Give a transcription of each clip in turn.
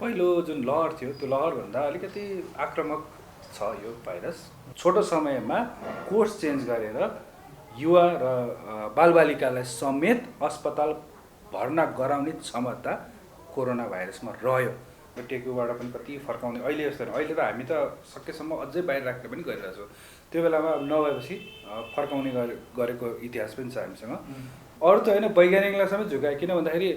पहिलो जुन लहर थियो त्यो लहरभन्दा अलिकति आक्रामक छ यो भाइरस। छोटो समयमा कोर्स चेन्ज गरेर युवा र बालबालिकालाई समेत अस्पताल भर्ना गराउने क्षमता कोरोना भाइरसमा रह्यो। टेकुबाट पनि कति फर्काउने अहिले यस्तो अहिले त हामी त सकेसम्म अझै बाहिर राखेर पनि गरिरहेको छौँ। त्यो बेलामा नभएपछि फर्काउने गरेको इतिहास पनि छ हामीसँग। अरू त होइन, वैज्ञानिकलाई समेत झुकायो। किन भन्दाखेरि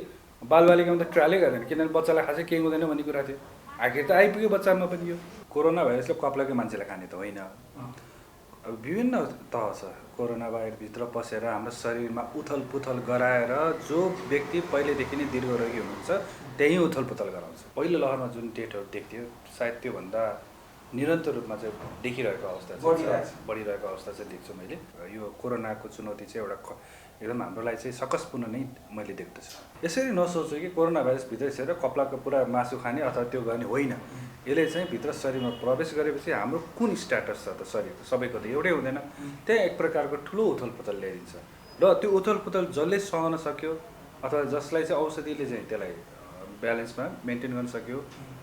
बालबालिकामा त ट्रायलै गर्दैन, किनभने बच्चालाई खासै केही हुँदैन भन्ने कुरा थियो। आखिर त आइपुग्यो बच्चामा पनि यो कोरोना भाइरसले कप्लाकै मान्छेलाई खाने त होइन। अब विभिन्न तह छ। कोरोना भाइरसभित्र पसेर हाम्रो शरीरमा उथल पुथल गराएर जो व्यक्ति पहिलेदेखि नै दीर्घरोगी हुनुहुन्छ त्यही उथल पुथल गराउँछ। पहिलो लहरमा जुन डेटहरू देख्थ्यो सायद त्योभन्दा निरन्तर रूपमा चाहिँ देखिरहेको अवस्था बढिरहेको अवस्था चाहिँ देख्छु मैले। यो कोरोनाको चुनौती चाहिँ एकदम हाम्रो लागि चाहिँ सकसपूर्ण नै मैले देख्दछु। यसरी नसोच्छु कि कोरोना भाइरसभित्र सेरेर कप्लाको पुरा मासु खाने अथवा त्यो गर्ने होइन। यसले चाहिँ भित्र शरीरमा प्रवेश गरेपछि हाम्रो कुन स्ट्याटस छ त शरीरको सबैको त एउटै हुँदैन। त्यहाँ एक प्रकारको ठुलो उथल पुथल ल्याइदिन्छ र त्यो उथल पुथल जसले सहन सक्यो अथवा जसलाई चाहिँ औषधिले चाहिँ त्यसलाई ब्यालेन्समा मेन्टेन गर्न सक्यो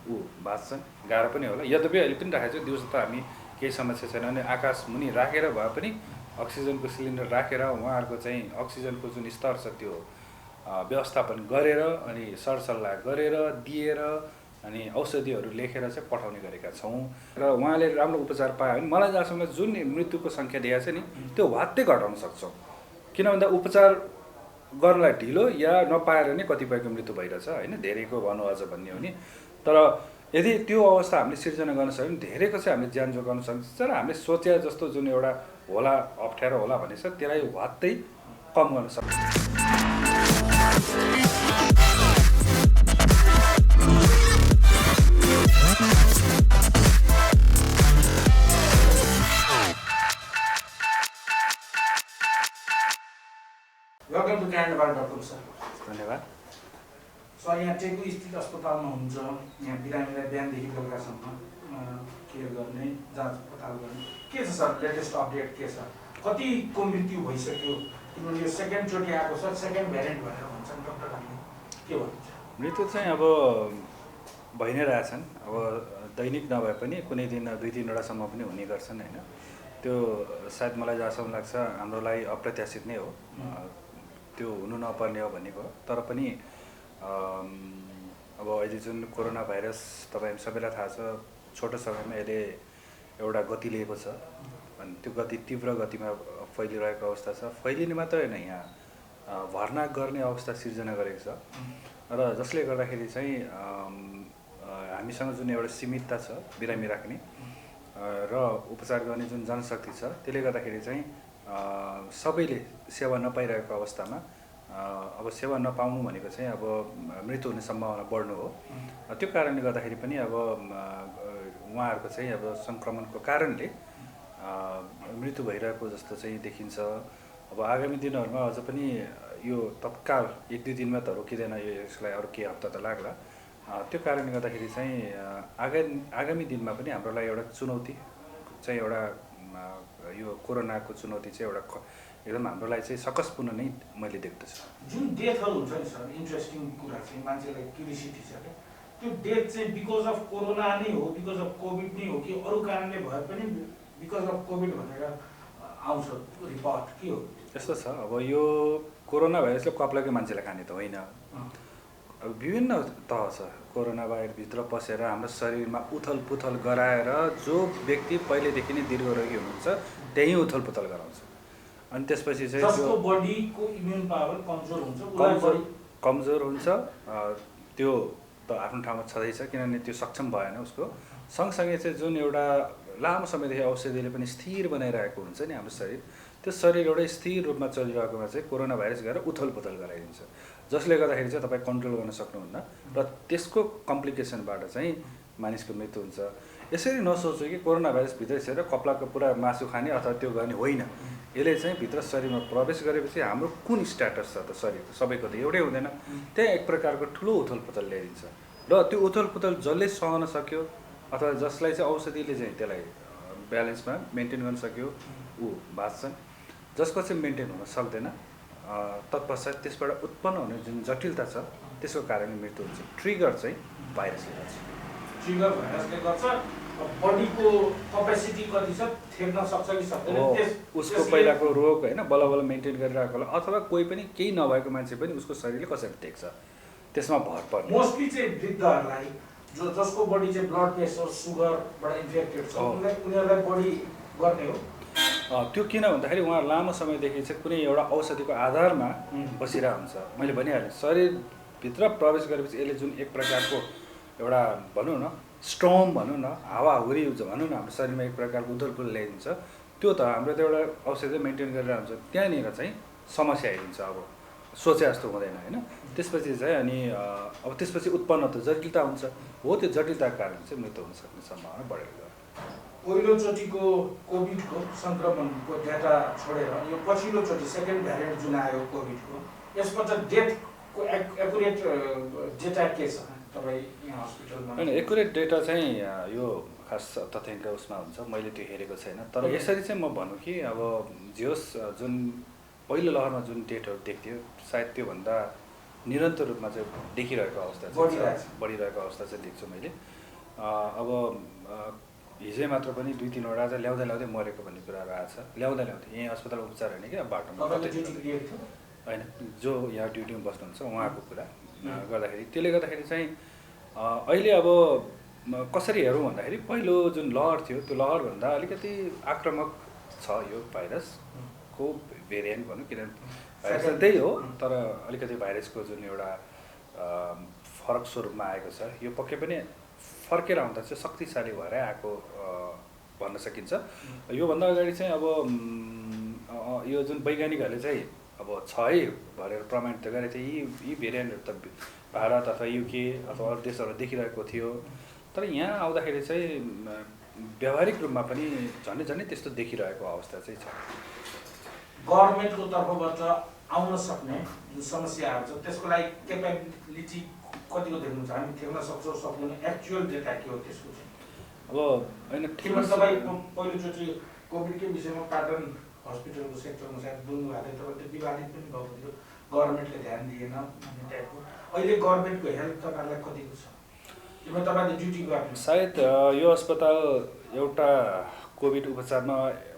ऊ बाँच्छन्। गाह्रो पनि होला, यद्यपि अहिले पनि राखेको छु। दिउँसो त हामी केही समस्या छैन भने आकाश मुनि राखेर भए पनि अक्सिजनको सिलिन्डर राखेर उहाँहरूको चाहिँ अक्सिजनको जुन स्तर छ त्यो व्यवस्थापन गरेर अनि सरसल्लाह गरेर दिएर अनि औषधिहरू लेखेर चाहिँ पठाउने गरेका छौँ। र उहाँले राम्रो उपचार पायो भने मलाई जहाँसम्म जुन मृत्युको सङ्ख्या दिएको छ नि त्यो वात्तै घटाउन सक्छौँ। किन भन्दा उपचार गर्नलाई ढिलो या नपाएर नै कतिपयको मृत्यु भइरहेछ होइन, धेरैको भनौँ अझ भन्ने हो नि। तर यदि त्यो अवस्था हामीले सिर्जना गर्न सक्यौँ भने धेरैको चाहिँ हामीले ज्यान जोगाउन सक्छ। तर हामीले सोचे जस्तो जुन एउटा होला अप्ठ्यारो होला भन्ने छ त्यसलाई वात्तै कम गर्न सक्छ। वेलकम टु क्यानाडाबाट डक्टर सर। धन्यवाद सर। यहाँ टेकु स्थित अस्पतालमा हुन्छ। यहाँ बिरामीलाई बिहानदेखि बेलुकासम्म केयर गर्ने, जाँच पताल गर्ने के छ सर? लेटेस्ट अपडेट के छ? कतिको मृत्यु भइसक्यो? किनभने यो सेकेन्डचोटि आएको छ, सेकेन्ड भ्यारिएन्ट भनेर भन्छन् डक्टरहरूले, के भन्नुहुन्छ? मृत्यु चाहिँ अब भइ नै रहेछन्। अब दैनिक नभए पनि कुनै दिन 2-3वटासम्म पनि हुने गर्छन् होइन। त्यो सायद मलाई जहाँसम्म लाग्छ हाम्रो लागि अप्रत्याशित नै हो। त्यो हुनु नपर्ने हो भन्ने भयो। तर पनि अब अहिले जुन कोरोना भाइरस तपाईँ सबैलाई थाहा छ, छोटो समयमा यसले एउटा गति लिएको छ अनि त्यो गति तीव्र गतिमा फैलिरहेको अवस्था छ। फैलिने मात्रै होइन, यहाँ भर्ना गर्ने अवस्था सिर्जना गरेको छ र जसले गर्दाखेरि चाहिँ हामीसँग जुन एउटा सीमितता छ बिरामी राख्ने र उपचार गर्ने जुन जनशक्ति छ त्यसले गर्दाखेरि चाहिँ सबैले सेवा नपाइरहेको अवस्थामा अब सेवा नपाउनु भनेको चाहिँ अब मृत्यु हुने सम्भावना बढ्नु हो। त्यो कारणले गर्दाखेरि पनि अब उहाँहरूको चाहिँ अब सङ्क्रमणको कारणले मृत्यु भइरहेको जस्तो चाहिँ देखिन्छ। अब आगामी दिनहरूमा अझ पनि यो तत्काल 1-2 दिनमा त रोकिँदैन, यो यसलाई अरू केही हप्ता त लाग्ला। त्यो कारणले गर्दाखेरि चाहिँ आगामी दिनमा पनि हाम्रो लागि एउटा चुनौती चाहिँ एउटा यो कोरोनाको चुनौती चाहिँ एउटा एकदम हाम्रो लागि चाहिँ सकसपूर्ण नै मैले देख्दछु। जुन डेथहरू हुन्छ नि सर, इन्ट्रेस्टिङ कुरा चाहिँ मान्छेलाई क्युरियोसिटी छ क्या, त्यो डेथ चाहिँ बिकज अफ कोरोना नै हो, बिकज अफ कोभिड नै हो कि अरू कारणले भए पनि बिकज अफ कोभिड भनेर आउँछ रिपोर्ट, के हो? यस्तो छ, अब यो कोरोना भाइरसले कप्लाकै मान्छेलाई खाने त होइन। अब विभिन्न तह छ। कोरोना भाइरसभित्र पसेर हाम्रो शरीरमा उथल पुथल गराएर जो व्यक्ति पहिलेदेखि नै दीर्घरोगी हुनुहुन्छ त्यही उथल पुथल गराउँछ। अनि त्यसपछि चाहिँ जसको बडीको इम्युन पावर कमजोर हुन्छ त्यो त आफ्नो ठाउँमा छँदैछ, किनभने त्यो सक्षम भएन उसको। सँगसँगै चाहिँ जुन एउटा लामो समयदेखि औषधिले पनि स्थिर बनाइरहेको हुन्छ नि हाम्रो शरीर, त्यो शरीर एउटा स्थिर रूपमा चलिरहेकोमा चाहिँ कोरोना भाइरस गएर उथल पुथल गराइदिन्छ, जसले गर्दाखेरि चाहिँ तपाईँ कन्ट्रोल गर्न सक्नुहुन्न र त्यसको कम्प्लिकेसनबाट चाहिँ मानिसको मृत्यु हुन्छ। यसरी नसोच्छु कि कोरोना भाइरसभित्र सेरेर कप्लाको पुरा मासु खाने अथवा त्यो गर्ने होइन। यसले चाहिँ भित्र शरीरमा प्रवेश गरेपछि हाम्रो कुन स्ट्याटस छ त शरीरको सबैको त एउटै हुँदैन। त्यहाँ एक प्रकारको ठुलो उथल पुथल ल्याइदिन्छ र त्यो उथल पुथल जसले सहन सक्यो अथवा जसलाई चाहिँ औषधिले चाहिँ त्यसलाई ब्यालेन्समा मेन्टेन गर्न सक्यो ऊ बाँच्छन्। जसको चाहिँ मेन्टेन हुन सक्दैन तत्पश्चात त्यसबाट उत्पन्न हुने जुन जटिलता छ त्यसको कारणले मृत्यु हुन्छ। ट्रिगर चाहिँ भाइरसले गर्छ। ट्रिगर भाइरसले गर्छ। बडीको कपेसिटी कति छ, थेक्न सक्छ कि सक्दैन, उसको पहिलाको रोग होइन बल्ल बल्ल मेन्टेन गरिरहेको होला, अथवा कोही पनि केही नभएको मान्छे पनि उसको शरीरले कसरी टेक्छ त्यसमा भर पर्छ। मोस्टली चाहिँ वृद्धहरूलाई जसको बडी चाहिँ ब्लड प्रेसर सुगरबाट इन्फेक्टेड छ उनीहरूलाई बडी गर्ने हो। त्यो किन भन्दाखेरि उहाँ लामो समयदेखि चाहिँ कुनै एउटा औषधिको आधारमा बसिरहेको हुन्छ। मैले भनिहालेँ शरीरभित्र प्रवेश गरेपछि यसले जुन एक प्रकारको एउटा भनौँ न स्ट्रम भनौँ न हावाहुरी भनौँ न हाम्रो शरीरमा एक प्रकारको उथलपुल ल्याइदिन्छ। त्यो त हाम्रो त एउटा औषधि मेन्टेन गरेर हुन्छ, त्यहाँनिर चाहिँ समस्या आइदिन्छ। अब सोचे जस्तो हुँदैन होइन। त्यसपछि चाहिँ अनि अब त्यसपछि उत्पन्न त जटिलता हुन्छ, हो त्यो जटिलताको कारण चाहिँ मृत्यु हुन सक्ने सम्भावना बढेर गयो। पहिलोचोटिको कोभिडको सङ्क्रमणको डेटा छोडेर यो पछिल्लोचोटि सेकेन्ड भ्यारिएन्ट जुन आयो कोभिडको यसबाट डेथको एकुरेट डेटा के छ तपाईँ यहाँ हस्पिटलमा? होइन, एकुरेट डेटा चाहिँ यो खास तथ्याङ्क उसमा हुन्छ, मैले त्यो हेरेको छैन। तर यसरी चाहिँ म भनौँ कि अब जे होस् जुन पहिलो लहरमा जुन डेटहरू देख्थ्यो सायद त्योभन्दा निरन्तर रूपमा चाहिँ देखिरहेको अवस्था बढिरहेको अवस्था चाहिँ देख्छु मैले। अब हिजै मात्र पनि 2-3वटा चाहिँ ल्याउँदै ल्याउँदै मरेको भन्ने कुरा आएको छ। ल्याउँदै यहीँ अस्पताल उपचार होइन कि अब बाटोमा होइन, जो यहाँ ड्युटीमा बस्नुहुन्छ उहाँको कुरा गर्दाखेरि त्यसले गर्दाखेरि चाहिँ अहिले अब कसरी हेरौँ भन्दाखेरि पहिलो जुन लहर थियो त्यो लहरभन्दा अलिकति आक्रामक छ यो भाइरसको भेरिएन्ट भनौँ, किनभने भाइरस त त्यही हो तर अलिकति भाइरसको जुन एउटा फरक स्वरूपमा आएको छ। यो पक्कै पनि फर्केर आउँदा चाहिँ शक्तिशाली भएरै आएको भन्न सकिन्छ। योभन्दा अगाडि चाहिँ अब यो जुन वैज्ञानिकहरूले चाहिँ अब छ है भनेर प्रमाणित गरेको थियो यी भेरिएन्टहरू त भारत अथवा युके अथवा अरू देशहरू देखिरहेको थियो, तर यहाँ आउँदाखेरि चाहिँ व्यावहारिक रूपमा पनि झन्डै झन्डै त्यस्तो देखिरहेको अवस्था चाहिँ छ। गभर्मेन्टको तर्फबाट आउन सक्ने जुन समस्याहरू छ त्यसको लागि क्यापेबिलिटी कतिको देख्नुहुन्छ? हामी थेक्न सक्छौँ सक्दैन, एक्चुअल डेटा के हो त्यसको चाहिँ? अब होइन ठिक तपाईँ पहिलोचोटि कोभिडकै विषयमा पाटन हस्पिटलको सेक्टरमा सायद बोल्नु भएको थियो, तपाईँ त्यो विवादित पनि भएको थियो, गभर्मेन्टले ध्यान दिएन भन्ने टाइपको। अहिले गभर्मेन्टको हेल्थ तपाईँहरूलाई कतिको छ? यसमा तपाईँले ड्युटी गर्नु सायद यो अस्पताल एउटा कोभिड उपचारमा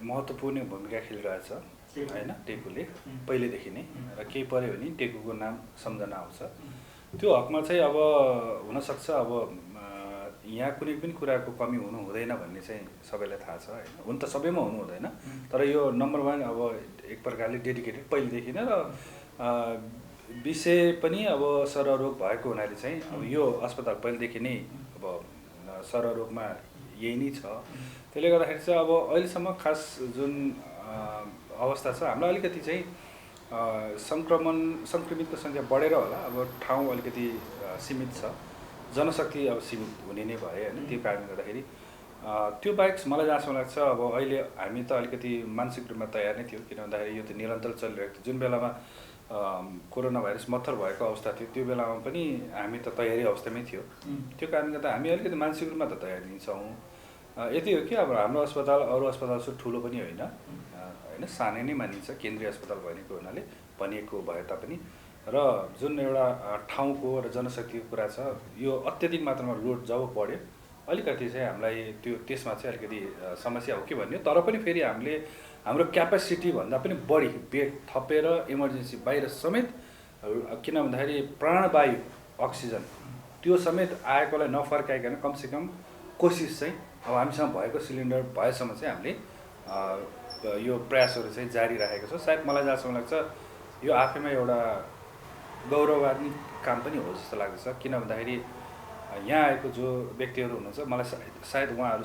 महत्त्वपूर्ण भूमिका खेलिरहेछ होइन टेकुले पहिलेदेखि नै, र केही पऱ्यो भने टेकुको नाम सम्झना आउँछ। त्यो हकमा चाहिँ अब हुनसक्छ अब यहाँ कुनै पनि कुराको कमी हुनु हुँदैन भन्ने चाहिँ सबैलाई थाहा छ होइन। हुन त सबैमा हुनु हुँदैन, तर यो नम्बर 1 अब एक प्रकारले डेडिकेटेड पहिलेदेखि नै, र विषय पनि अब सररोग भएको हुनाले चाहिँ अब यो अस्पताल पहिलेदेखि नै अब सररोगमा यही नै छ। त्यसले गर्दाखेरि चाहिँ अब अहिलेसम्म खास जुन अवस्था छ हामीलाई अलिकति चाहिँ सङ्क्रमितको सङ्ख्या बढेर होला, अब ठाउँ अलिकति सीमित छ, जनशक्ति अब सीमित हुने नै भयो होइन। त्यो कारणले गर्दाखेरि त्यो बाहेक मलाई जहाँसम्म लाग्छ अब अहिले हामी त अलिकति मानसिक रूपमा तयार नै थियो, किन भन्दाखेरि यो त निरन्तर चलिरहेको थियो। जुन बेलामा कोरोना भाइरस मत्थर भएको अवस्था थियो त्यो बेलामा पनि हामी त तयारी अवस्थामै थियो। त्यो कारणले गर्दा हामी अलिकति मानसिक रूपमा त तयारी नै छौँ। यति हो कि अब हाम्रो अस्पताल अरू अस्पताल जस्तो ठुलो पनि होइन होइन, सानै नै मानिन्छ, केन्द्रीय अस्पताल भएको हुनाले भनिएको भए तापनि, र जुन एउटा ठाउँको र जनशक्तिको कुरा छ यो अत्यधिक मात्रामा लोड जब बढ्यो अलिकति चाहिँ हामीलाई त्यसमा चाहिँ अलिकति समस्या हो कि भन्ने। तर पनि फेरि हामीले हाम्रो क्यापेसिटी भन्दा पनि बढी बेड थपेर इमर्जेन्सी बाहिर समेत, किन भन्दाखेरि प्राणवायु अक्सिजन त्यो समेत आएकोलाई नफर्काइकन कमसेकम कोसिस चाहिँ अब हामीसँग भएको सिलिन्डर भएसम्म चाहिँ हामीले यो प्रयासहरू चाहिँ जारी राखेको छ। सायद मलाई जहाँसम्म लाग्छ यो आफैमा एउटा गौरवान्वित काम पनि हो जस्तो लाग्दछ, किन भन्दाखेरि यहाँ आएको जो व्यक्तिहरू हुनुहुन्छ मलाई सायद उहाँहरू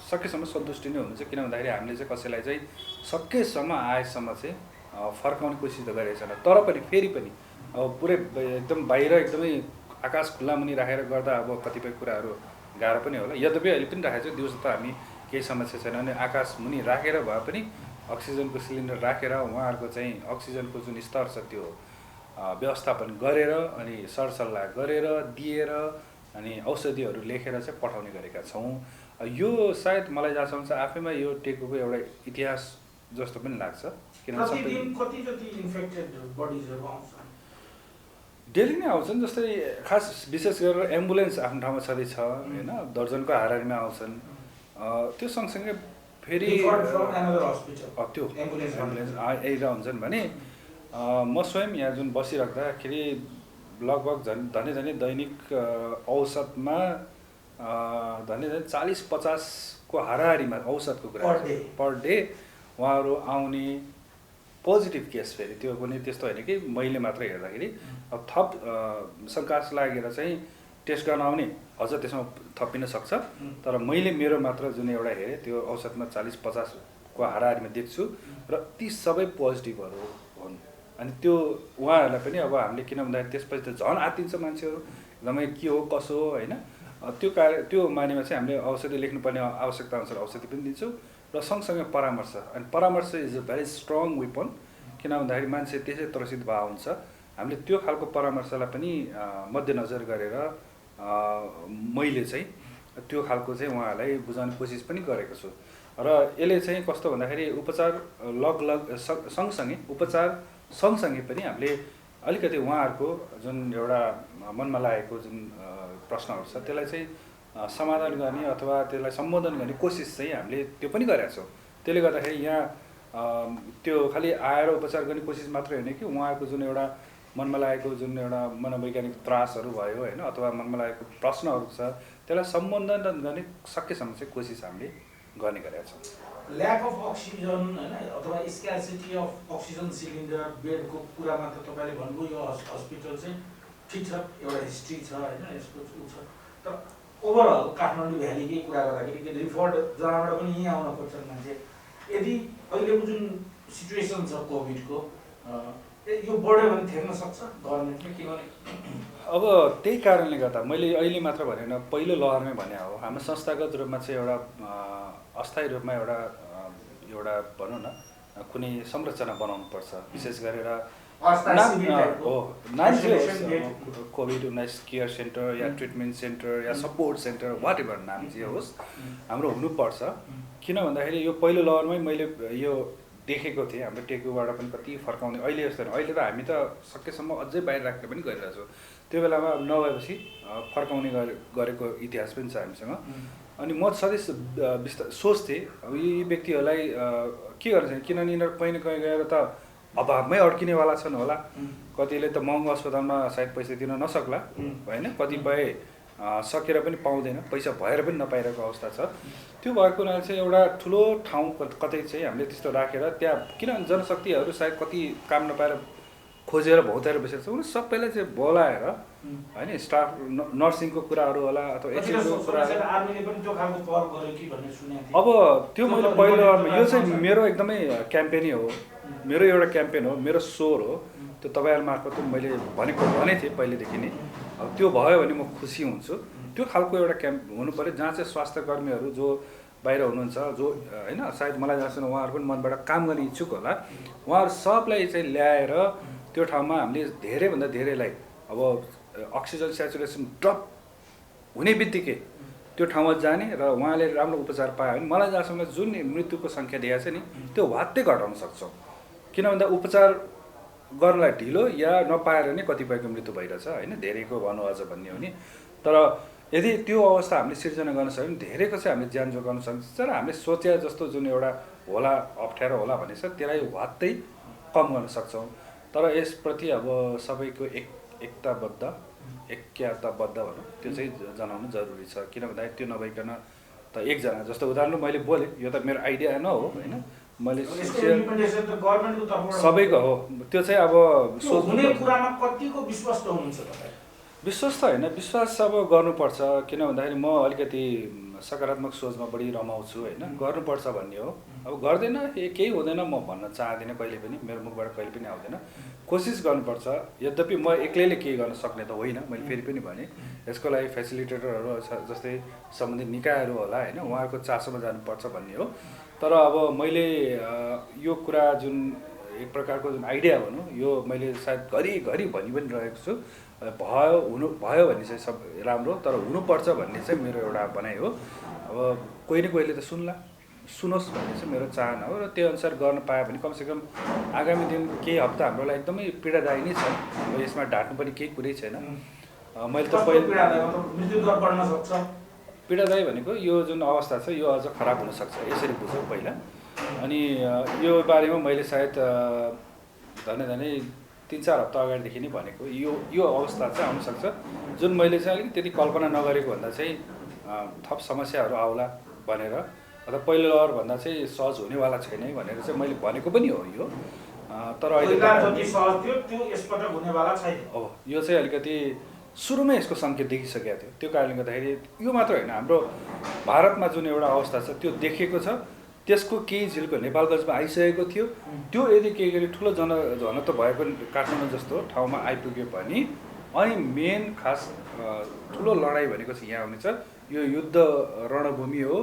सकेसम्म सन्तुष्टि नै हुनुहुन्छ, किन भन्दाखेरि हामीले चाहिँ कसैलाई चाहिँ सकेसम्म आएसम्म चाहिँ फर्काउने कोसिस त गरेको छैन। तर पनि फेरि पनि अब पुरै एकदम बाहिर एकदमै आकाश खुल्ला मुनि राखेर गर्दा अब कतिपय कुराहरू गाह्रो पनि होला। यद्यपि अहिले पनि राखेको छ, दिउँसो त हामी केही समस्या छैन, अनि आकाश मुनि राखेर भए पनि अक्सिजनको सिलिन्डर राखेर उहाँहरूको चाहिँ अक्सिजनको जुन स्तर छ त्यो व्यवस्थापन गरेर अनि सरसल्लाह गरेर दिएर अनि औषधिहरू लेखेर चाहिँ पठाउने गरेका छौँ। यो सायद मलाई जहाँसम्म छ आफैमा यो टेकुको एउटा इतिहास जस्तो पनि लाग्छ, किनभने डेली नै आउँछन्। जस्तै खास विशेष गरेर एम्बुलेन्स आफ्नो ठाउँमा छँदैछ होइन, दर्जनको हाराहारीमा आउँछन्। त्यो सँगसँगै फेरि त्यो एम्बुलेन्स आइरहेको हुन्छन् भने म स्वयं यहाँ जुन बसिराख्दाखेरि लगभग झन् दैनिक औसतमा झन् 40-50 को हाराहारीमा औसतको कुरा पर डे उहाँहरू आउने पोजिटिभ केस। फेरि त्यो पनि त्यस्तो होइन कि मैले मात्र हेर्दाखेरि अब थप शङ्कास लागेर चाहिँ टेस्ट गर्न आउने अझ त्यसमा थपिन सक्छ। तर मैले मेरो मात्र जुन एउटा हेरेँ त्यो औसतमा 40-50 को हाराहारीमा देख्छु र ती सबै पोजिटिभहरू हुन्। अनि त्यो उहाँहरूलाई पनि अब हामीले किन भन्दाखेरि त्यसपछि त झन् आत्तिन्छ मान्छेहरू, एकदमै के हो कसो हो होइन। त्यो मानेमा चाहिँ हामीले औषधि लेख्नुपर्ने आवश्यकता अनुसार औषधि पनि दिन्छौँ र सँगसँगै परामर्श। अनि परामर्श is a very strong weapon, किन भन्दाखेरि मान्छे त्यसै त्रसित भए हुन्छ। हामीले त्यो खालको परामर्शलाई पनि मध्यनजर गरेर मैले चाहिँ त्यो खालको चाहिँ उहाँहरूलाई बुझाउने कोसिस पनि गरेको छु। र यसले चाहिँ कस्तो भन्दाखेरि उपचार सँगसँगै पनि हामीले अलिकति उहाँहरूको जुन एउटा मनमा लागेको जुन प्रश्नहरू छ त्यसलाई चाहिँ समाधान गर्ने अथवा त्यसलाई सम्बोधन गर्ने कोसिस चाहिँ हामीले त्यो पनि गरेका छौँ। त्यसले गर्दाखेरि यहाँ त्यो खालि आएर उपचार गर्ने कोसिस मात्रै होइन कि उहाँको जुन एउटा मनमा लागेको जुन एउटा मनोवैज्ञानिक त्रासहरू भयो होइन, अथवा मनमा लागेको प्रश्नहरू छ त्यसलाई सम्बोधन गर्ने सकेसम्म चाहिँ कोसिस हामीले गर्ने गरेका छौँ। ल्याक अफ अक्सिजन होइन अथवा स्क्यासिटी अफ अक्सिजन सिलिन्डर बेडको कुरामा त तपाईँले भन्नुभयो यो हस्पिटल चाहिँ ठिक छ, एउटा हिस्ट्री छ होइन, यसको छ। तर ओभरअल काठमाडौँ भ्यालीकै कुरा गर्दाखेरि रिफर्ड जहाँबाट पनि यहीँ आउन खोज्छन् मान्छे। यदि अहिलेको जुन सिचुएसन छ कोभिडको यो बढ्यो भने थेर्न सक्छ गभर्मेन्टले, किनभने अब त्यही कारणले गर्दा मैले अहिले मात्र भनेन, पहिलो लहरमै भने हो हाम्रो संस्थागत रूपमा चाहिँ एउटा अस्थायी रूपमा एउटा भनौँ न कुनै संरचना बनाउनुपर्छ। विशेष गरेर कोभिड-19 केयर सेन्टर या ट्रिटमेन्ट सेन्टर या सपोर्ट सेन्टर वाट एभर नाम जे होस् हाम्रो हुनुपर्छ। किन भन्दाखेरि यो पहिलो लहरमै मैले यो देखेको थिएँ। हाम्रो टेकुबाट पनि कति फर्काउने, अहिले यस्तो होइन, अहिले त हामी त सकेसम्म अझै बाहिर राखेर पनि गरिरहेको छौँ। त्यो बेलामा नभएपछि फर्काउने गरेको इतिहास पनि छ हामीसँग। अनि म सधैँ सोच्थेँ अब यी व्यक्तिहरूलाई के गर्न चाहिँ, किनभने यिनीहरू कहीँ न कहीँ गएर त अभावमै अड्किनेवाला छन् होला। कतिले त महँगो अस्पतालमा सायद पैसा दिन नसक्ला होइन, कतिपय सकेर पनि पाउँदैन, पैसा भएर पनि नपाइरहेको अवस्था छ। त्यो भएको हुनाले चाहिँ एउटा ठुलो ठाउँ कतै चाहिँ हामीले त्यस्तो राखेर त्यहाँ, किनभने जनशक्तिहरू सायद कति काम नपाएर खोजेर भौताएर बसेको छ, उनीहरू सबैलाई चाहिँ बोलाएर होइन, स्टाफ नर्सिङको कुराहरू होला अथवा एचएमको कुराहरू। अब त्यो मैले पहिलो यो चाहिँ मेरो एकदमै क्याम्पेनै हो, मेरो एउटा क्याम्पेन हो, मेरो स्वर हो। त्यो तपाईँहरू मार्फत मैले भनेको थिएँ पहिलेदेखि नै। अब त्यो भयो भने म खुसी हुन्छु। त्यो खालको एउटा क्याम्प हुनु पऱ्यो जहाँ चाहिँ स्वास्थ्य कर्मीहरू जो बाहिर हुनुहुन्छ, जो होइन सायद मलाई जहाँसम्म उहाँहरू पनि मनबाट काम गर्ने इच्छुक होला, उहाँहरू सबलाई चाहिँ ल्याएर त्यो ठाउँमा हामीले धेरैभन्दा धेरैलाई अब अक्सिजन सेचुरेसन ड्रप हुने बित्तिकै त्यो ठाउँमा जाने र उहाँले राम्रो उपचार पायो भने मलाई जहाँसम्म जुन मृत्युको सङ्ख्या दिएको छ नि त्यो वात्तै घटाउन सक्छौँ। किन भन्दा उपचार गर्नलाई ढिलो या नपाएर नै कतिपयको मृत्यु भइरहेछ होइन, धेरैको भनौँ अझ भन्ने हो नि। तर यदि त्यो अवस्था हामीले सिर्जना गर्न सक्यौँ धेरैको चाहिँ हामीले ज्यान जोगाउन सकिन्छ। र हामीले सोचे जस्तो जुन एउटा होला अप्ठ्यारो होला भनेछ त्यसलाई वात्तै कम गर्न सक्छौँ। तर यसप्रति अब सबैको एकताबद्ध भनौँ त्यो चाहिँ जनाउनु जरुरी छ। किन भन्दाखेरि त्यो नभइकन त एकजना जस्तो उदाहरण मैले बोलेँ, यो त मेरो आइडिया नहो होइन, मैले सबैको हो। त्यो चाहिँ अब विश्वास त होइन, विश्वास अब गर्नुपर्छ। किन भन्दाखेरि म अलिकति सकारात्मक सोचमा बढी रमाउँछु होइन, गर्नुपर्छ भन्ने हो। अब गर्दैन केही हुँदैन म भन्न चाहदिनँ, कहिले पनि मेरो मुखबाट कहिले पनि आउँदैन। कोसिस गर्नुपर्छ। यद्यपि म एक्लैले केही गर्न सक्ने त होइन, मैले फेरि पनि भने यसको लागि फेसिलिटेटरहरू जस्तै सम्बन्धित निकायहरू होला होइन, उहाँहरूको चासोमा जानुपर्छ भन्ने हो। तर अब मैले यो कुरा जुन एक प्रकारको जुन आइडिया भनौँ यो मैले सायद घरि भनि पनि रहेको छु, भयो भन्ने चाहिँ सब राम्रो, तर हुनुपर्छ भन्ने चाहिँ मेरो एउटा भनाइ हो। अब कोही न कोहीले त सुनोस् भन्ने चाहिँ मेरो चाहना हो र त्यो अनुसार गर्न पायो भने कमसेकम आगामी दिन केही हप्ता हाम्रो लागि एकदमै पीडादायी नै छ। अब यसमा ढाँट्नु पनि केही कुरै छैन। मैले त मृत्युदर बढ्न सक्छ। पीडादायी भनेको यो जुन अवस्था छ यो अझ खराब हुनसक्छ, यसरी बुझौँ पहिला। अनि यो बारेमा मैले सायद धनै 3-4 हप्ता अगाडिदेखि नै भनेको यो अवस्था चाहिँ आउनसक्छ जुन मैले चाहिँ अलिकति त्यति कल्पना नगरेको भन्दा चाहिँ थप समस्याहरू आउला भनेर, अथवा पहिलो लहर भन्दा चाहिँ सहज हुनेवाला छैन है भनेर चाहिँ मैले भनेको पनि हो यो। तर अहिले जति सहज थियो त्यो यसपटक हुनेवाला छैन। अब यो चाहिँ अलिकति सुरुमै यसको सङ्केत देखिसकेको थियो। त्यो कारणले गर्दाखेरि यो मात्र होइन, हाम्रो भारतमा जुन एउटा अवस्था छ त्यो देखिएको छ, त्यसको केही झिल्को नेपालगञ्जमा आइसकेको थियो। त्यो यदि केही गरी ठुलो जनत भएको काठमाडौँ जस्तो ठाउँमा आइपुग्यो भने अनि मेन खास ठुलो लडाइँ भनेको चाहिँ यहाँ हुनेछ। यो युद्ध रणभूमि हो,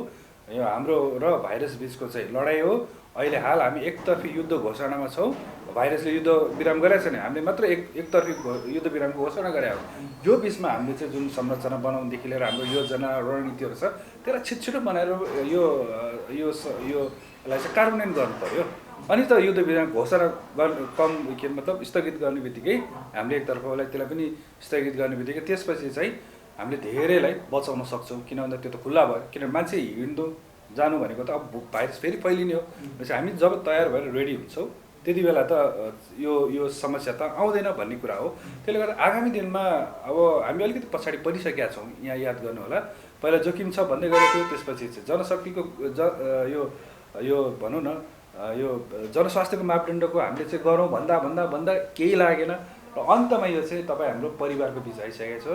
यो हाम्रो र भाइरस बिचको चाहिँ लडाइँ हो। अहिले हाल हामी एकतर्फी युद्ध घोषणामा छौँ। भाइरसले युद्ध विराम गरेको छैन, हामीले मात्र एकतर्फी युद्ध विरामको घोषणा गरे हो। यो बिचमा हामीले चाहिँ जुन संरचना बनाउनुदेखि लिएर हाम्रो योजना रणनीतिहरू छ त्यसलाई छिटछिटो बनाएर योलाई चाहिँ कार्यान्वयन गर्नु पर्यो। अनि त युद्ध विराम घोषणा मतलब स्थगित गर्ने बित्तिकै हामीले एकतर्फलाई त्यसलाई पनि स्थगित गर्ने बित्तिकै त्यसपछि चाहिँ हामीले धेरैलाई बचाउन सक्छौँ। किन भन्दा त्यो त खुल्ला भयो, किनभने मान्छे हिँड्नु जानु भनेको त अब भाइरस फेरि फैलिने हो। भनेपछि हामी जब तयार भएर रेडी हुन्छौँ त्यति बेला त यो समस्या त आउँदैन भन्ने कुरा हो। त्यसले गर्दा आगामी दिनमा अब हामी अलिकति पछाडि परिसकेका छौँ। यहाँ याद गर्नु होला, पहिला जोखिम छ भन्दै गरेको थियो, त्यसपछि चाहिँ जनशक्तिको यो भनौँ न यो जनस्वास्थ्यको मापदण्डको हामीले चाहिँ गरौँ भन्दा केही लागेन र अन्तमा यो चाहिँ तपाईँ हाम्रो परिवारको बिच आइसकेको छ।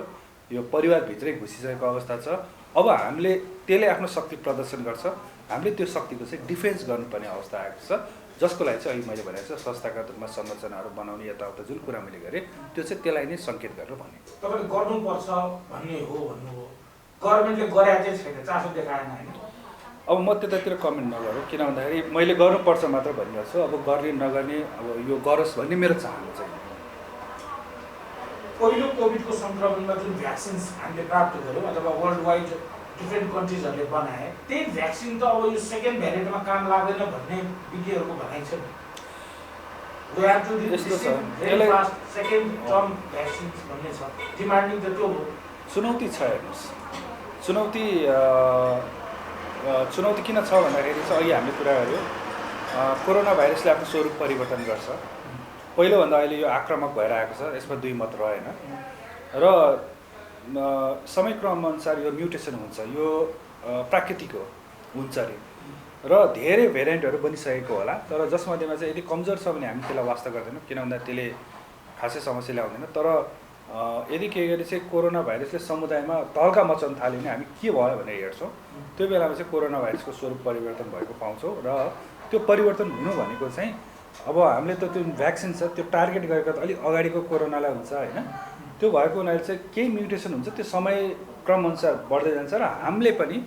यो परिवारभित्रै घुसिसकेको अवस्था छ। अब हामीले त्यसले आफ्नो शक्ति प्रदर्शन गर्छ, हामीले त्यो शक्तिको चाहिँ डिफेन्स गर्नुपर्ने अवस्था आएको छ, जसको लागि चाहिँ अहिले मैले भनेको छु संस्थागत रूपमा संरचनाहरू बनाउने यताउता जुन कुरा मैले गरेँ त्यो चाहिँ त्यसलाई नै सङ्केत गरेर भने तपाईँले गर्नुपर्छ भन्ने हो भन्नुभयो। गभर्मेन्टले गरेको चाहिँ छैन, चासो देखाएन होइन। अब म त्यतातिर कमेन्ट नगरौँ, किन भन्दाखेरि मैले गर्नुपर्छ मात्र भनिरहेको छु। अब गर्ने नगर्ने अब यो गरोस् भन्ने मेरो चाहना चाहिँ। पहिलो कोभिडको सङ्क्रमणमा जुन भ्याक्सिन्स हामीले प्राप्त गऱ्यौँ अथवा वर्ल्ड वाइड डिफ्रेन्ट कन्ट्रिजहरूले बनाए, त्यही भ्याक्सिन त अब यो सेकेन्ड भ्यारिएन्टमा काम लाग्दैन भन्ने विज्ञहरूको भनाइ छ। We have to receive very fast second term vaccines भन्ने छ। डिमान्डिङ त त्यो हो। चुनौती छ हेर्नुहोस्। चुनौती किन छ भन्दाखेरि चाहिँ अहिले हामीले कुरा गऱ्यौँ कोरोना भाइरसले आफ्नो स्वरूप परिवर्तन गर्छ। पहिलोभन्दा अहिले यो आक्रामक भएर आएको छ, यसमा दुई मत रहेन। र समयक्रम अनुसार यो म्युटेसन हुन्छ, यो प्राकृतिक हो हुन्छ अरे र धेरै भेरिएन्टहरू बनिसकेको होला। तर जसमध्येमा चाहिँ यदि कमजोर छ भने हामी त्यसलाई वास्ता गर्दैनौँ, किन भन्दा त्यसले खासै समस्या ल्याउँदैन। तर यदि केही गरी चाहिँ कोरोना भाइरसले समुदायमा तहल्का मचाउन थाल्यो भने हामी के भयो भनेर हेर्छौँ, त्यो बेलामा चाहिँ कोरोना भाइरसको स्वरूप परिवर्तन भएको पाउँछौँ। र त्यो परिवर्तन हुनु भनेको चाहिँ अब हामीले त त्यो भ्याक्सिन छ त्यो टार्गेट गरेको त अलिक अगाडिको कोरोनालाई हुन्छ होइन। त्यो भएको हुनाले चाहिँ केही म्युटेसन हुन्छ, त्यो समय क्रमअनुसार बढ्दै जान्छ र हामीले पनि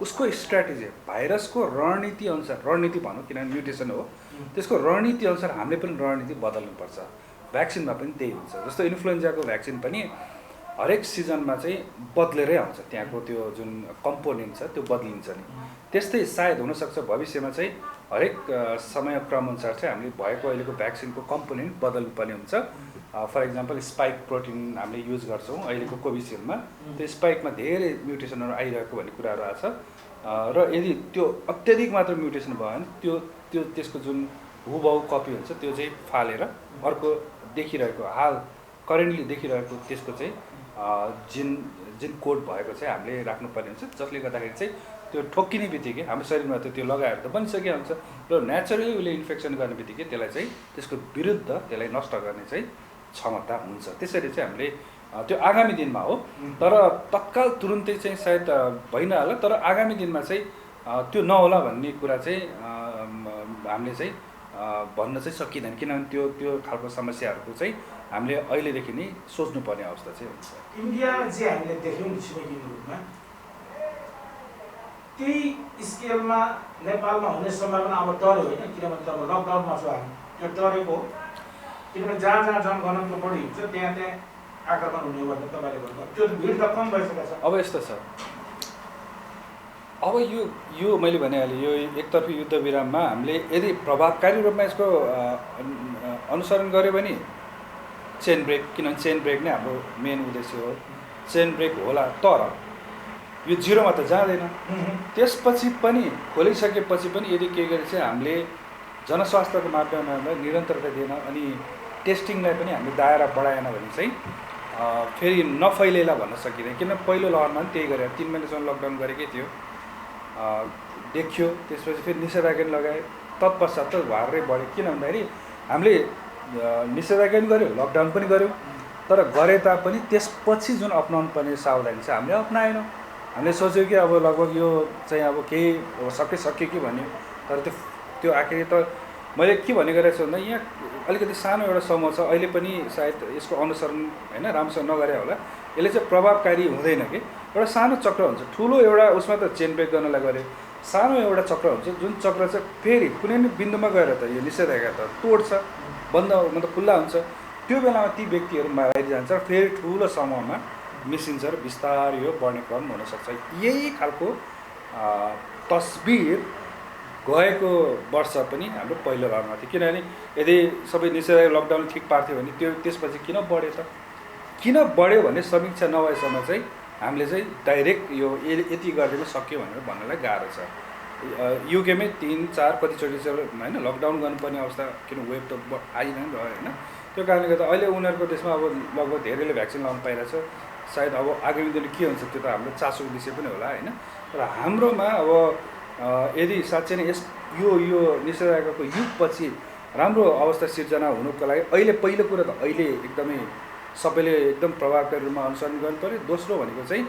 उसको स्ट्राटेजी भाइरसको रणनीति अनुसार, रणनीति भनौँ किनभने म्युटेसन हो, त्यसको रणनीति अनुसार हामीले पनि रणनीति बदल्नुपर्छ। भ्याक्सिनमा पनि त्यही हुन्छ। जस्तो इन्फ्लुएन्जाको भ्याक्सिन पनि हरेक सिजनमा चाहिँ बदलेरै आउँछ, त्यहाँको त्यो जुन कम्पोनेन्ट छ त्यो बदलिन्छ नि। त्यस्तै सायद हुनसक्छ भविष्यमा चाहिँ हरेक समयक्रमअनुसार चाहिँ हामीले भएको अहिलेको भ्याक्सिनको कम्पोनेन्ट बदल्नुपर्ने हुन्छ। फर इक्जाम्पल स्पाइक प्रोटिन हामीले युज गर्छौँ अहिलेको कोभिसिल्डमा, त्यो स्पाइकमा धेरै म्युटेसनहरू आइरहेको भन्ने कुराहरू आएको छ। र यदि त्यो अत्याधिक मात्र म्युटेसन भयो भने त्यसको जुन हुबहु कपी हुन्छ त्यो चाहिँ फालेर अर्को देखिरहेको हाल करेन्टली देखिरहेको त्यसको चाहिँ जिन कोड भएको चाहिँ हामीले राख्नुपर्ने हुन्छ, जसले गर्दाखेरि चाहिँ त्यो ठोक्किने बित्तिकै हाम्रो शरीरमा त त्यो लगाएर त बनिसकेको हुन्छ र नेचुरली उसले इन्फेक्सन गर्ने बित्तिकै त्यसलाई चाहिँ त्यसको विरुद्ध त्यसलाई नष्ट गर्ने चाहिँ क्षमता हुन्छ। त्यसरी चाहिँ हामीले त्यो आगामी दिनमा हो, तर तत्काल तुरुन्तै चाहिँ सायद भइन होला, तर आगामी दिनमा चाहिँ त्यो नहोला भन्ने कुरा चाहिँ हामीले चाहिँ भन्न चाहिँ सकिँदैन, किनभने त्यो खालको समस्याहरूको चाहिँ हामीले अहिलेदेखि नै सोच्नुपर्ने अवस्था चाहिँ हुन्छ। इन्डिया चाहिँ हामीले देख्यौँ छिमेकी रूपमा त्यही स्केलमा नेपालमा हुने सम्भावना अब टर्यो होइन, किनभने त अब लकडाउनमा छ हामी, त्यो टरेको हो। किनभने जहाँ जनघनत्व बढी हुन्छ त्यहाँ आक्रमण हुने भन्ने तपाईँले भन्नुभयो, त्यो भिड त कम भइसकेको छ। अब यस्तो छ अब यो मैले भनिहालेँ, यो एकतर्फी युद्ध विराममा हामीले यदि प्रभावकारी रूपमा यसको अनुसरण गऱ्यो भने चेन ब्रेक, किनभने चेन ब्रेक नै हाम्रो मेन उद्देश्य हो, चेन ब्रेक होला। तर यो जिरोमा त जाँदैन। त्यसपछि पनि खोलिसकेपछि पनि यदि के गरे चाहिँ हामीले जनस्वास्थ्यको मापदण्डलाई निरन्तरता दिएन अनि टेस्टिङलाई पनि हामीले दायरा बढाएन भने चाहिँ फेरि नफैलेला भन्न सकिँदैन। किन पहिलो लहरमा पनि त्यही गरेर 3 महिनासम्म लकडाउन गरेकै थियो, देखियो। त्यसपछि फेरि निषेधाज्ञा लगाए, तत्पश्चात त भारै बढ्यो। किन भन्दाखेरि हामीले निषेधाज्ञा पनि गऱ्यो, लकडाउन पनि गऱ्यौँ, तर गरे तापनि त्यसपछि जुन अपनाउनु पर्ने सावधानी छ हामीले अपनाएनौँ। हामीले सोच्यौँ कि अब लगभग यो चाहिँ अब केही सक्यो कि भन्यो, तर त्यो आखिर त मैले के भन्ने गरेको छु भन्दा यहाँ अलिकति सानो एउटा समूह छ, अहिले पनि सायद यसको अनुसरण होइन राम्रोसँग नगरे होला, यसले चाहिँ प्रभावकारी हुँदैन कि। एउटा सानो चक्र हुन्छ, ठुलो एउटा उसमा त चेन ब्रेक गर्नलाई गऱ्यो, सानो एउटा चक्र हुन्छ जुन चक्र चाहिँ फेरि कुनै पनि बिन्दुमा गएर त यो निषेधाज्ञा त तोड्छ, बन्द मतलब खुल्ला हुन्छ। त्यो बेलामा ती व्यक्तिहरू बाहिर जान्छ र फेरि ठुलो समूहमा मिसिन्छ र बिस्तारै यो बढ्ने क्रम हुनसक्छ। यही खालको तस्बिर गएको वर्ष पनि हाम्रो पहिलो लहरमा थियो। किनभने यदि सबै निषेधाज्ञा लकडाउन ठिक पार्थ्यो भने त्यसपछि किन बढ्यो त? किन बढ्यो भन्ने समीक्षा नभएसम्म चाहिँ हामीले चाहिँ डाइरेक्ट यो यति गरिदिन सक्यो भनेर भन्नलाई गाह्रो छ। युकेमै 3-4 कतिचोटि चाहिँ होइन लकडाउन गर्नुपर्ने अवस्था, किन वेब त आइ नै रह्यो होइन। त्यो कारणले गर्दा अहिले उनीहरूको देशमा अब लगभग धेरैले भ्याक्सिन लगाउनु पाइरहेछ। सायद अब आगामी दिन के हुन्छ त्यो त हाम्रो चासोको विषय पनि होला होइन। तर हाम्रोमा अब यदि साँच्चै नै यो निषेधाज्ञाको युगपछि राम्रो अवस्था सिर्जना हुनुको लागि अहिले पहिलो कुरा त अहिले एकदमै सबैले एकदम प्रभावकारी रूपमा अनुसरण गर्नु पऱ्यो। दोस्रो भनेको चाहिँ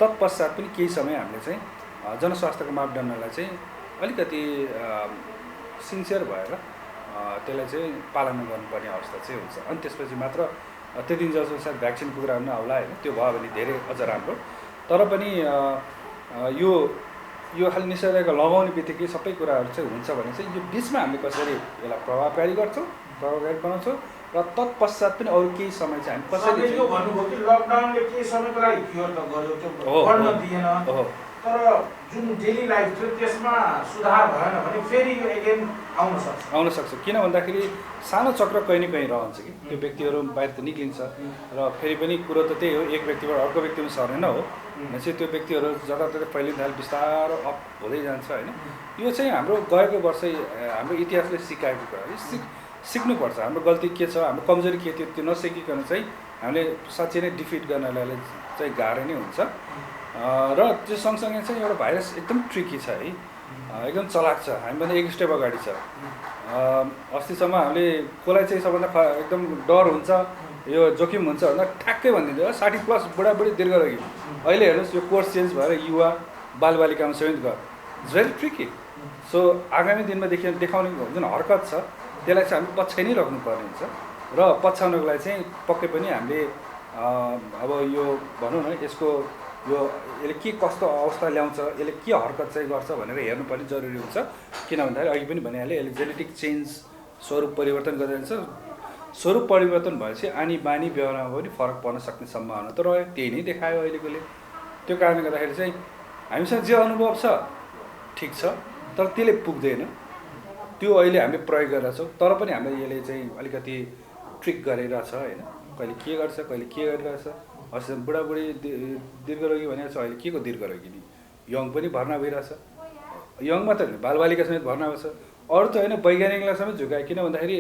तत्पश्चात पनि केही समय हामीले चाहिँ जनस्वास्थ्यको मापदण्डलाई चाहिँ अलिकति सिन्सियर भएर त्यसलाई चाहिँ पालना गर्नुपर्ने अवस्था चाहिँ हुन्छ। अनि त्यसपछि मात्र त्यो दिन जसो सायद भ्याक्सिन कुरा हुन आउला होइन, त्यो भयो भने धेरै अझ राम्रो। तर पनि यो खालि निषेधाज्ञा लगाउने बित्तिकै सबै कुराहरू चाहिँ हुन्छ भने चाहिँ यो बिचमा हामीले कसरी यसलाई प्रभावकारी गर्छौँ, प्रभावकारी बनाउँछौँ र तत्पश्चात पनि अरू केही समय चाहिँ हामी कसरी यो भन्नुभयो कि लकडाउनले केही समयको लागि क्योर त गर्यो, त्यो गर्न दिएन, तर जुन डेली लाइफ थियो त्यसमा सुधार भएन भने फेरि यो एगेन आउन सक्छ। किन भन्दाखेरि सानो चक्र कहीँ न कहीँ रहन्छ कि त्यो व्यक्तिहरू बाहिर त निक्लिन्छ र फेरि पनि कुरो त त्यही हो, एक व्यक्तिबाट अर्को व्यक्तिमा सर्ने न हो भनेपछि त्यो व्यक्तिहरू जताततै फैलिन थाले बिस्तारो अप हुँदै जान्छ होइन। यो चाहिँ हाम्रो गएको वर्षै हाम्रो इतिहासले सिकाएको कुरा हो। सिक्नुपर्छ हाम्रो गल्ती के छ, हाम्रो कमजोरी के थियो, त्यो नसिकिकन चाहिँ हामीले साँच्चै नै डिफिट गर्नलाई चाहिँ गाह्रो नै हुन्छ। र त्यो सँगसँगै चाहिँ एउटा भाइरस एकदम ट्रिकी छ है, एकदम चलाक छ, हामीभन्दा एक स्टेप अगाडि छ। अस्तिसम्म हामीले कसलाई चाहिँ सबभन्दा एकदम डर हुन्छ, यो जोखिम हुन्छ भन्दा ठ्याक्कै भनिदिन्थ्यो 60+ बुढाबुढी दीर्घरोगी। अहिले हेर्नुहोस् यो कोर्स चेन्ज भएर युवा बालबालिकामा समेत गयो, इट्स भेरी ट्रिकी। सो आगामी दिनमा देखाउने जुन हरकत छ त्यसलाई चाहिँ हामी पछ्याइ नै राख्नुपर्ने हुन्छ र पछ्याउनको लागि चाहिँ पक्कै पनि हामीले अब यो भनौँ न यसले के कस्तो अवस्था ल्याउँछ, यसले के हरकत चाहिँ गर्छ भनेर हेर्नुपर्ने जरुरी हुन्छ। किन भन्दाखेरि अघि पनि भनिहालेँ यसले जेनेटिक चेन्ज स्वरूप परिवर्तन गरिरहन्छ। स्वरूप परिवर्तन भएपछि आनी बानी व्यवहारमा पनि फरक पर्न सक्ने सम्भावना त रह्यो, त्यही नै देखायो अहिलेकोले। त्यो कारणले गर्दाखेरि चाहिँ हामीसँग जे अनुभव छ ठिक छ, तर त्यसले पुग्दैन। त्यो अहिले हामीले प्रयोग गरिरहेछौँ, तर पनि हामीले यसले चाहिँ अलिकति ट्रिक गरिरहेछ होइन। कहिले के गर्छ, कहिले के गरिरहेछ। अस्ति बुढाबुढी दीर्घरोगी भनेको छ, अहिले के को दीर्घरोगी नि, यङ पनि भर्ना भइरहेछ। यङ मात्र होइन, बालबालिका समेत भर्ना भएको छ। अरू त होइन, वैज्ञानिकलाई समेत झुकायो। किन भन्दाखेरि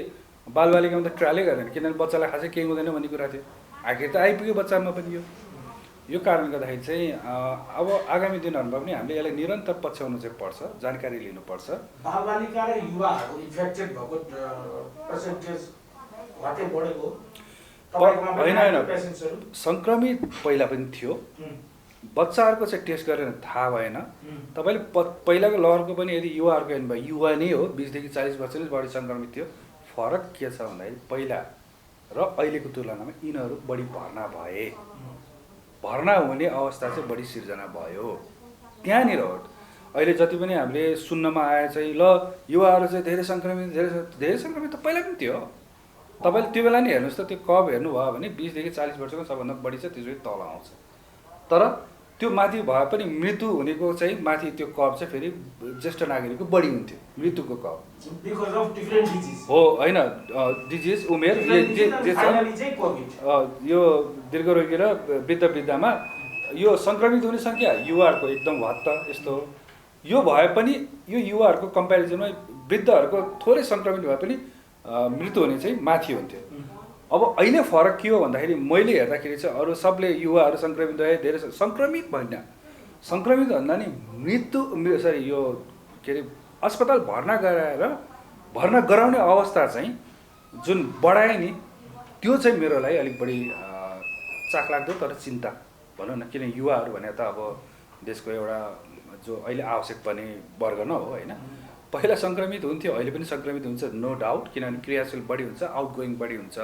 बालबालिकामा त ट्रायलै गरेन, किनभने बच्चालाई खासै केही हुँदैन भन्ने कुरा थियो। आखिर त आइपुग्यो बच्चामा पनि यो कारणले गर्दाखेरि चाहिँ अब आगामी दिनहरूमा पनि हामीले यसलाई निरन्तर पछ्याउनु चाहिँ पर्छ, जानकारी लिनुपर्छ। बालबालिका र युवाहरू इन्फेक्टेड भएको पर्सेन्टेज घटे बढेको होइन, सङ्क्रमित पहिला पनि थियो, बच्चाहरूको चाहिँ टेस्ट गरेर थाहा भएन। तपाईँले पहिलाको लहरको पनि यदि युवाहरूको हेर्नु भयो, युवा नै हो, 20 देखि 40 वर्षले बढी सङ्क्रमित थियो। फरक के छ भन्दाखेरि पहिला र अहिलेको तुलनामा यिनीहरू बढी भर्ना भए, भर्ना हुने अवस्था चाहिँ बढी सिर्जना भयो। त्यहाँनिर हो अहिले जति पनि हामीले सुन्नमा आए चाहिँ ल युवाहरू चाहिँ धेरै सङ्क्रमित त पहिला पनि थियो। तपाईँले त्यो बेला नि हेर्नुहोस् त, त्यो कब हेर्नुभयो भने 20 देखि 40 वर्षको सबभन्दा बढी छ, त्यसपछि तल आउँछ। तर त्यो माथि भए पनि मृत्यु हुनेको चाहिँ माथि त्यो कप चाहिँ फेरि ज्येष्ठ नागरिकको बढी हुन्थ्यो मृत्युको cup because of different disease हो होइन डिजिज उमेर जे छ यो दीर्घरोगी र वृद्धमा यो सङ्क्रमित हुने सङ्ख्या युवाहरूको एकदम हत्ता यस्तो हो। यो भए पनि यो युवाहरूको कम्पेरिजनमा वृद्धहरूको थोरै सङ्क्रमित भए पनि मृत्यु हुने चाहिँ माथि हुन्थ्यो। अब अहिले फरक के हो भन्दाखेरि मैले हेर्दाखेरि चाहिँ अरू सबले युवाहरू सङ्क्रमित भए धेरै सङ्क्रमित भन्दा नि मृत्यु सरी यो के अरे अस्पताल भर्ना गराउने अवस्था चाहिँ जुन बढायो नि त्यो चाहिँ मेरो लागि अलिक बढी चाखलाग्दो तर चिन्ता भनौँ न। किन युवाहरू भने त अब देशको एउटा जो अहिले आवश्यक पर्ने वर्ग न हो होइन। पहिला सङ्क्रमित हुन्थ्यो अहिले पनि सङ्क्रमित हुन्छ नो डाउट किनभने क्रियाशील बढी हुन्छ आउटगोइङ बढी हुन्छ।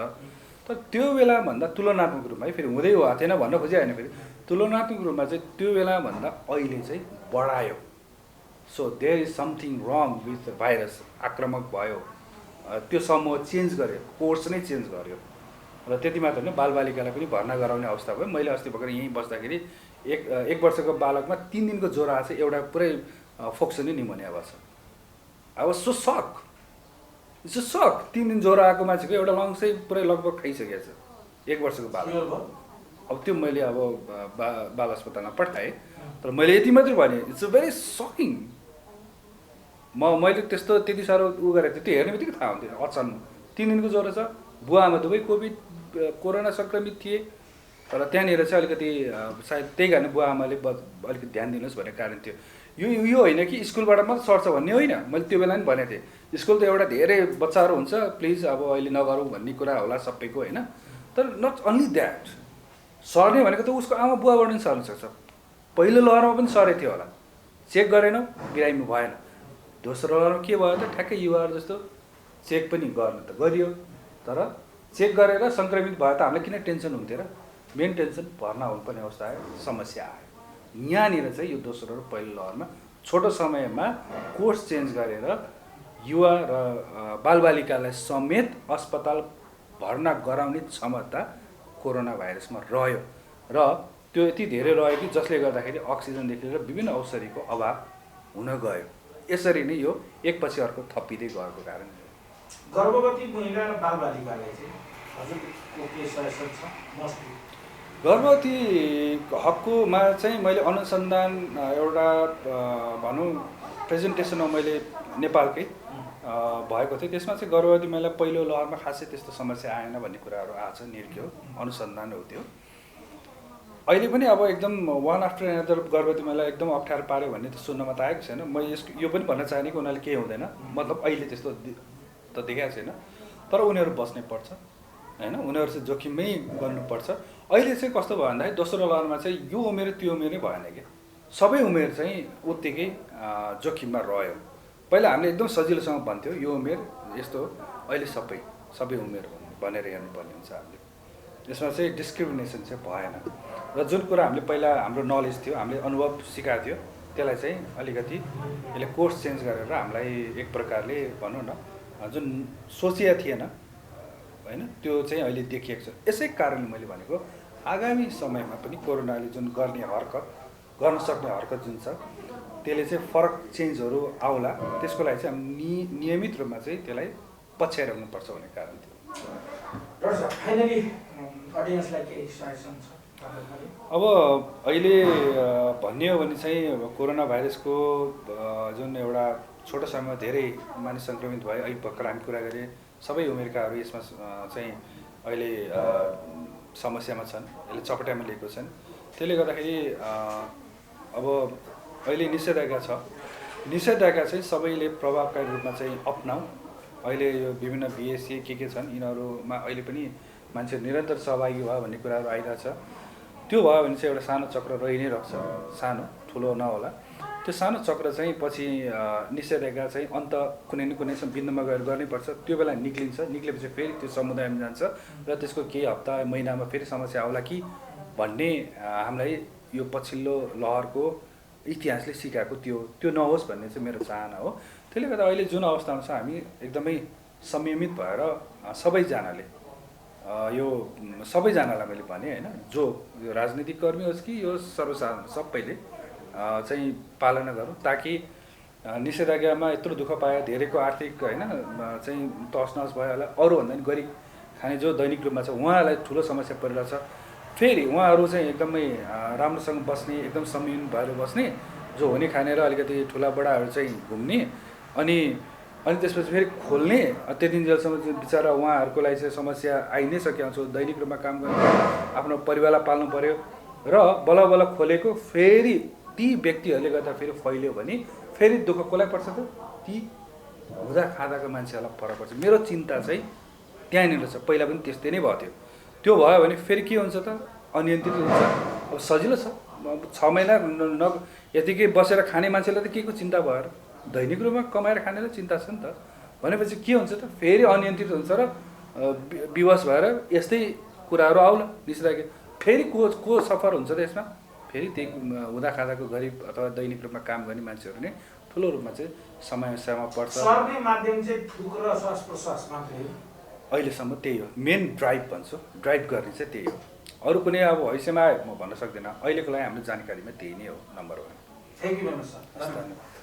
तर त्यो बेलाभन्दा तुलनात्मक रूपमा है फेरि हुँदै भएको थिएन भन्न खोजे होइन फेरि तुलनात्मक रूपमा चाहिँ त्यो बेलाभन्दा अहिले चाहिँ बढायो। So there is something wrong with virus आक्रामक भयो त्यो समूह चेन्ज गर्यो कोर्स नै चेन्ज गर्यो र त्यति मात्र होइन बालबालिकालाई पनि भर्ना गराउने अवस्था भयो। मैले अस्ति भर्खर यहीँ बस्दाखेरि एक वर्षको बालकमा 3 दिनको ज्वरो आएको छ एउटा पुरै फोक्सोनी निमोनिया भएको छ। आई वाज सो सक इट्स अ सक 3 दिन ज्वरो आएको मान्छेको एउटा लङ्सै पुरै लगभग खाइसकेको छ 1 वर्षको बालक। अब त्यो मैले अब बाल अस्पतालमा पठाएँ तर मैले यति मात्रै भने इट्स अ भेरी सकिङ। मैले त्यति साह्रो उ गरेको थिएँ त्यो हेर्ने बित्तिकै थाहा हुन्थ्यो अचानक 3 दिनको ज्वरो छ बुवा आमा दुवै कोरोना सङ्क्रमित थिए तर त्यहाँनिर चाहिँ अलिकति सायद त्यही कारण बुवा आमाले अलिकति ध्यान दिनुहोस् भन्ने कारण थियो। यो होइन कि स्कुलबाट मात्र सर्छ भन्ने होइन मैले त्यो बेला पनि भनेको थिएँ स्कुल त एउटा धेरै बच्चाहरू हुन्छ प्लिज अब अहिले नगरौँ भन्ने कुरा होला सबैको होइन। तर नट अन्ली द्याट सर्ने भनेको त उसको आमा बुवाबाट पनि सर्न सक्छ। पहिलो लहरमा पनि सरेको थियो होला चेक गरेनौँ बिरामी भएन दोस्रो लहरमा के भयो त ठ्याक्कै युवाहरू जस्तो चेक पनि गर्न त गरियो तर चेक गरेर सङ्क्रमित भयो त हामीलाई किन टेन्सन हुन्थ्यो र मेन टेन्सन भर्ना हुनुपर्ने अवस्था आयो समस्या आयो। यहाँनिर चाहिँ यो दोस्रो र पहिलो लहरमा छोटो समयमा कोर्स चेन्ज गरेर युवा र बालबालिकालाई समेत अस्पताल भर्ना गराउने क्षमता कोरोना भाइरसमा रह्यो र त्यो यति धेरै रह्यो कि जसले गर्दाखेरि अक्सिजनदेखि लिएर विभिन्न औषधिको अभाव हुन गयो। यसरी नै यो एकपछि अर्को थपिँदै गएको कारण गर्भवती महिला र बालबालिकालाई चाहिँ हजुरको के सजेसन छ? मोस्टली गर्भवती हकमा चाहिँ मैले अनुसन्धान एउटा भनौँ प्रेजेन्टेसनमा मैले नेपालकै भएको थियो त्यसमा चाहिँ गर्भवती महिला पहिलो लहरमा खासै त्यस्तो समस्या आएन भन्ने कुराहरू आएको छ निर्क्यो अनुसन्धान हो त्यो। अहिले पनि अब एकदम वान आफ्टर एनदर गर्भवती महिला एकदम अप्ठ्यारो पार्यो भन्ने त सुन्नमा त आएको छैन। म यो पनि भन्न चाहने कि उनीहरूले केही हुँदैन मतलब अहिले त्यस्तो त देखाएको छैन तर उनीहरू बस्नै पर्छ होइन उनीहरू चाहिँ जोखिममै गर्नुपर्छ। अहिले चाहिँ कस्तो भयो भन्दाखेरि दोस्रो लहरमा चाहिँ यो उमेर त्यो उमेरै भएन कि सबै उमेर चाहिँ उत्तिकै जोखिममा रह्यो। पहिला हामीले एकदम सजिलोसँग भन्थ्यो यो उमेर यस्तो अहिले सबै उमेर भनेर हेर्नुपर्ने हुन्छ हामीले यसमा चाहिँ डिस्क्रिमिनेसन चाहिँ भएन र जुन कुरा हामीले पहिला हाम्रो नलेज थियो हामीले अनुभव सिकाएको थियो त्यसलाई चाहिँ अलिकति यसले कोर्स चेन्ज गरेर हामीलाई एक प्रकारले भनौँ न जुन सोचिया थिएन होइन त्यो चाहिँ अहिले देखिएको छ। यसै कारणले मैले भनेको आगामी समयमा पनि कोरोनाले जुन गर्न सक्ने हरकत जुन छ त्यसले चाहिँ फरक चेन्जहरू आउला त्यसको लागि चाहिँ हामी नियमित रूपमा चाहिँ त्यसलाई पछ्याइराख्नुपर्छ भन्ने कारण थियो। अब अहिले भन्ने हो भने चाहिँ कोरोना भाइरसको जुन एउटा छोटो समयमा धेरै मानिस सङ्क्रमित भए अहिले भर्खर हामी कुरा गरेँ सबै उमेरकाहरू यसमा चाहिँ अहिले समस्यामा छन् यसले चपेटामा लिएको छन्। त्यसले गर्दाखेरि अब अहिले निषेधाज्ञा चाहिँ सबैले प्रभावकारी रूपमा चाहिँ अपनाऊ। अहिले यो विभिन्न बिएससी के छन् यिनीहरूमा अहिले पनि मान्छे निरन्तर सहभागी भयो भन्ने कुराहरू आइरहेछ। त्यो भयो भने चाहिँ एउटा सानो चक्र रहि नै रहेछ सानो ठुलो नहोला त्यो सानो चक्र चाहिँ पछि निषेधाज्ञा चाहिँ अन्त कुनै न कुनै बिन्दुमा गएर गर्नैपर्छ। त्यो बेला निक्लेपछि फेरि त्यो समुदायमा जान्छ र त्यसको केही हप्ता महिनामा फेरि समस्या आउला कि भन्ने हामीलाई यो पछिल्लो लहरको इतिहासले सिकाएको त्यो नहोस् भन्ने चाहिँ मेरो चाहना हो। त्यसले गर्दा अहिले जुन अवस्थामा छ हामी एकदमै संयमित भएर सबैजनाले यो सबैजनालाई मैले भने होइन, जो यो राजनीतिक कर्मी होस् कि यो सर्वसाधारण सबैले चाहिँ पालना गरौँ, ताकि निषेधाज्ञामा यत्रो दुःख पायो, धेरैको आर्थिक होइन चाहिँ तहस नहस भयो होला, अरूभन्दा पनि गरिब खाने जो दैनिक रूपमा छ उहाँलाई ठुलो समस्या परिरहेछ। फेरि उहाँहरू चाहिँ एकदमै राम्रोसँग बस्ने, एकदम संयम भएर बस्ने, जो हुने खाने र अलिकति ठुला बडाहरू चाहिँ घुम्ने, अनि त्यसपछि फेरि खोल्ने, त्यति जेलसम्म चाहिँ बिचरा उहाँहरूको लागि चाहिँ समस्या आइ नै सकेको हुन्छ। दैनिक रूपमा काम गर्ने, आफ्नो परिवारलाई पाल्नु पऱ्यो र बल्ल बल्ल खोलेको फेरि ती व्यक्तिहरूले गर्दा फेरि फैल्यो भने फेरि दुःख कसलाई पर्छ त? ती हुँदा खाँदाको मान्छेहरूलाई फरक पर्छ। मेरो चिन्ता चाहिँ त्यहाँनिर छ। पहिला पनि त्यस्तै नै भएको थियो। त्यो भयो भने फेरि के हुन्छ त? अनियन्त्रित हुन्छ। अब सजिलो छ, अब 6 महिना यतिकै बसेर खाने मान्छेलाई त के को चिन्ता भयो र? दैनिक रूपमा कमाएर खानेलाई चिन्ता छ नि त। भनेपछि के हुन्छ त? फेरि अनियन्त्रित हुन्छ र विवश भएर यस्तै कुराहरू आउला निषेधाज्ञा। फेरि को सफर हुन्छ त यसमा? फेरि त्यही हुँदा खाँदाको गरिब अथवा दैनिक रूपमा काम गर्ने मान्छेहरू नै ठुलो रूपमा चाहिँ समस्यामा पर्छ। सर्ने माध्यम चाहिँ थुक र श्वास प्रश्वास मात्रै हो अहिलेसम्म। त्यही हो मेन ड्राइभ भन्छु, ड्राइभ गर्ने चाहिँ त्यही हो। अरू कुनै अब हैसियतमा आयो म भन्न सक्दिनँ। अहिलेको लागि हाम्रो जानकारीमा त्यही नै हो number 1। Thank you very much sir. धन्यवाद।